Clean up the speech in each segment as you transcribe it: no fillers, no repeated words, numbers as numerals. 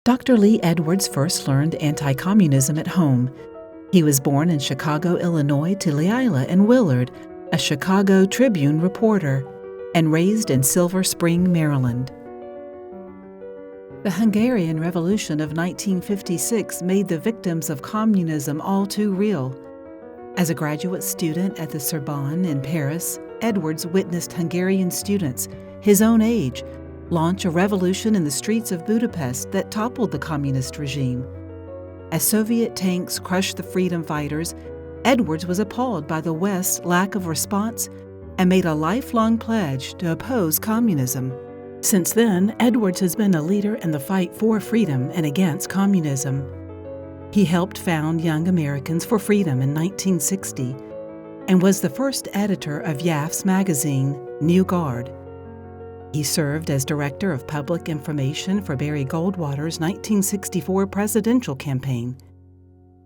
Dr. Lee Edwards first learned anti-communism at home. He was born in Chicago, Illinois, to Leila and Willard, a Chicago Tribune reporter, and raised in Silver Spring, Maryland. The Hungarian Revolution of 1956 made the victims of communism all too real. As a graduate student at the Sorbonne in Paris, Edwards witnessed Hungarian students, his own age, launch a revolution in the streets of Budapest that toppled the communist regime. As Soviet tanks crushed the freedom fighters, Edwards was appalled by the West's lack of response and made a lifelong pledge to oppose communism. Since then, Edwards has been a leader in the fight for freedom and against communism. He helped found Young Americans for Freedom in 1960 and was the first editor of YAF's magazine, New Guard. He served as Director of Public Information for Barry Goldwater's 1964 presidential campaign.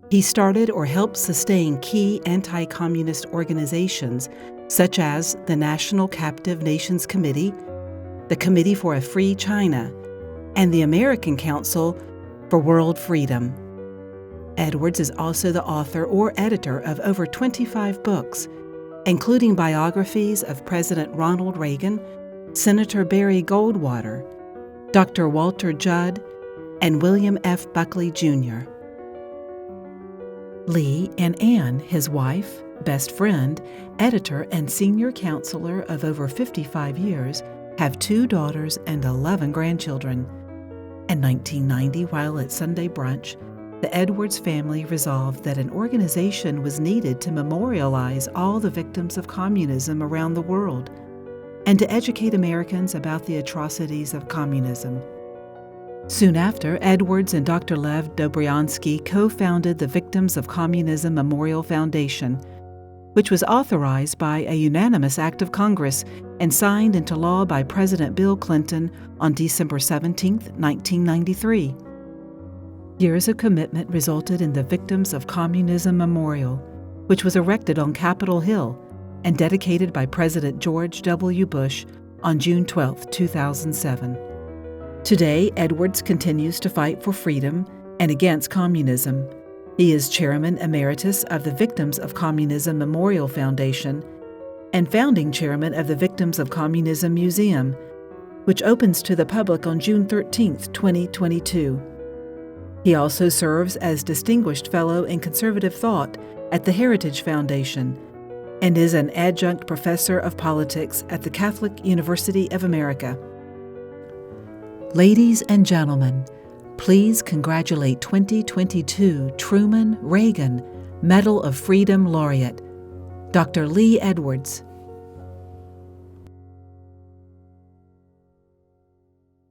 He started or helped sustain key anti-communist organizations such as the National Captive Nations Committee, the Committee for a Free China, and the American Council for World Freedom. Edwards is also the author or editor of over 25 books, including biographies of President Ronald Reagan, Senator Barry Goldwater, Dr. Walter Judd, and William F. Buckley, Jr. Lee and Ann, his wife, best friend, editor, and senior counselor of over 55 years, have 2 daughters and 11 grandchildren. In 1990, while at Sunday brunch, the Edwards family resolved that an organization was needed to memorialize all the victims of communism around the world and to educate Americans about the atrocities of communism. Soon after, Edwards and Dr. Lev Dobryansky co-founded the Victims of Communism Memorial Foundation, which was authorized by a unanimous act of Congress and signed into law by President Bill Clinton on December 17, 1993. Years of commitment resulted in the Victims of Communism Memorial, which was erected on Capitol Hill and dedicated by President George W. Bush on June 12, 2007. Today, Edwards continues to fight for freedom and against communism. He is Chairman Emeritus of the Victims of Communism Memorial Foundation and founding Chairman of the Victims of Communism Museum, which opens to the public on June 13, 2022. He also serves as Distinguished Fellow in Conservative Thought at the Heritage Foundation and is an adjunct professor of politics at the Catholic University of America. Ladies and gentlemen, please congratulate 2022 Truman-Reagan Medal of Freedom laureate, Dr. Lee Edwards.